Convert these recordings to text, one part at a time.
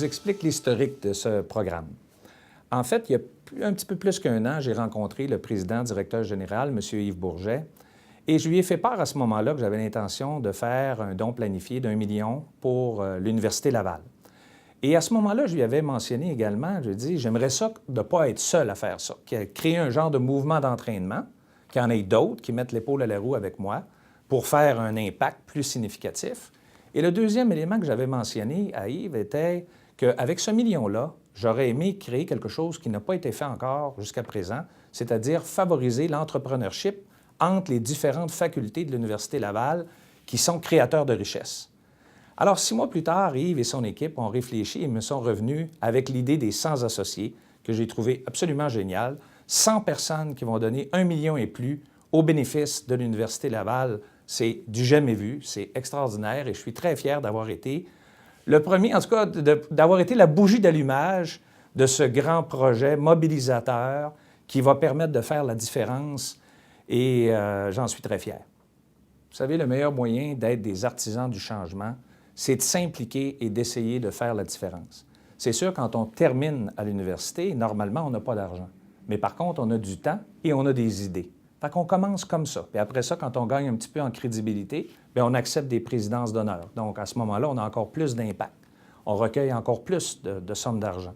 explique l'historique de ce programme. En fait, il y a un petit peu plus qu'un an, j'ai rencontré le président directeur général, M. Yves Bourget, et je lui ai fait part à ce moment-là que j'avais l'intention de faire un don planifié d'1 million pour l'Université Laval. Et à ce moment-là, je lui avais mentionné également, je lui ai dit, j'aimerais ça de ne pas être seul à faire ça, créer un genre de mouvement d'entraînement, qu'il y en ait d'autres qui mettent l'épaule à la roue avec moi pour faire un impact plus significatif. Et le deuxième élément que j'avais mentionné à Yves était qu'avec ce million-là, j'aurais aimé créer quelque chose qui n'a pas été fait encore jusqu'à présent, c'est-à-dire favoriser l'entrepreneurship entre les différentes facultés de l'Université Laval qui sont créateurs de richesses. Alors, 6 mois plus tard, Yves et son équipe ont réfléchi et me sont revenus avec l'idée des 100 associés, que j'ai trouvé absolument génial. 100 personnes qui vont donner 1 million et plus au bénéfice de l'Université Laval. C'est du jamais vu, c'est extraordinaire et je suis très fier d'avoir été le premier, en tout cas, d'avoir été la bougie d'allumage de ce grand projet mobilisateur qui va permettre de faire la différence et j'en suis très fier. Vous savez, le meilleur moyen d'être des artisans du changement, c'est de s'impliquer et d'essayer de faire la différence. C'est sûr, quand on termine à l'université, normalement, on n'a pas d'argent. Mais par contre, on a du temps et on a des idées. Fait qu'on commence comme ça. Puis après ça, quand on gagne un petit peu en crédibilité, bien, on accepte des présidences d'honneur. Donc, à ce moment-là, on a encore plus d'impact. On recueille encore plus de sommes d'argent.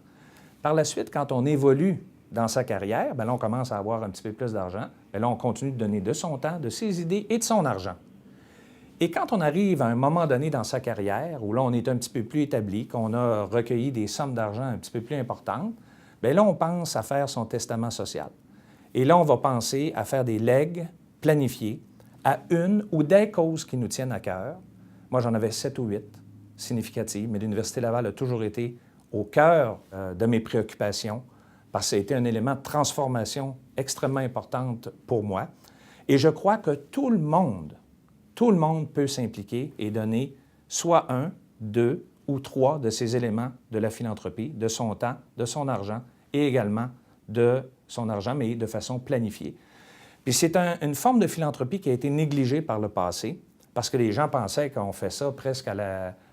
Par la suite, quand on évolue dans sa carrière, bien là, on commence à avoir un petit peu plus d'argent. Bien là, on continue de donner de son temps, de ses idées et de son argent. Et quand on arrive à un moment donné dans sa carrière, où là, on est un petit peu plus établi, qu'on a recueilli des sommes d'argent un petit peu plus importantes, bien là, on pense à faire son testament social. Et là, on va penser à faire des legs planifiés à une ou des causes qui nous tiennent à cœur. Moi, j'en avais 7 ou 8 significatives, mais l'Université Laval a toujours été au cœur de mes préoccupations parce que ça a été un élément de transformation extrêmement importante pour moi. Et je crois que tout le monde peut s'impliquer et donner soit 1, 2 ou 3 de ces éléments de la philanthropie, de son temps, de son argent et également de son argent, mais de façon planifiée. Puis c'est une forme de philanthropie qui a été négligée par le passé parce que les gens pensaient qu'on fait ça presque à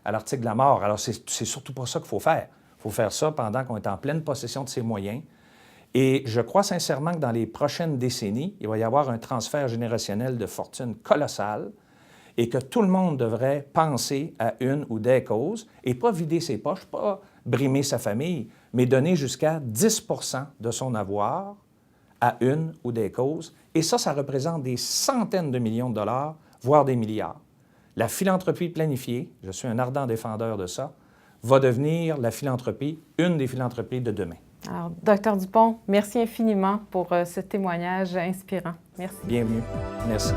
l'article de la mort. Alors, c'est surtout pas ça qu'il faut faire. Il faut faire ça pendant qu'on est en pleine possession de ses moyens. Et je crois sincèrement que dans les prochaines décennies, il va y avoir un transfert générationnel de fortune colossal et que tout le monde devrait penser à une ou des causes et pas vider ses poches, pas brimer sa famille, mais donner jusqu'à 10 de son avoir à une ou des causes. Et ça représente des centaines de millions de dollars, voire des milliards. La philanthropie planifiée, je suis un ardent défendeur de ça, va devenir la philanthropie, une des philanthropies de demain. Alors, Dr Dupont, merci infiniment pour ce témoignage inspirant. Merci. Bienvenue. Merci.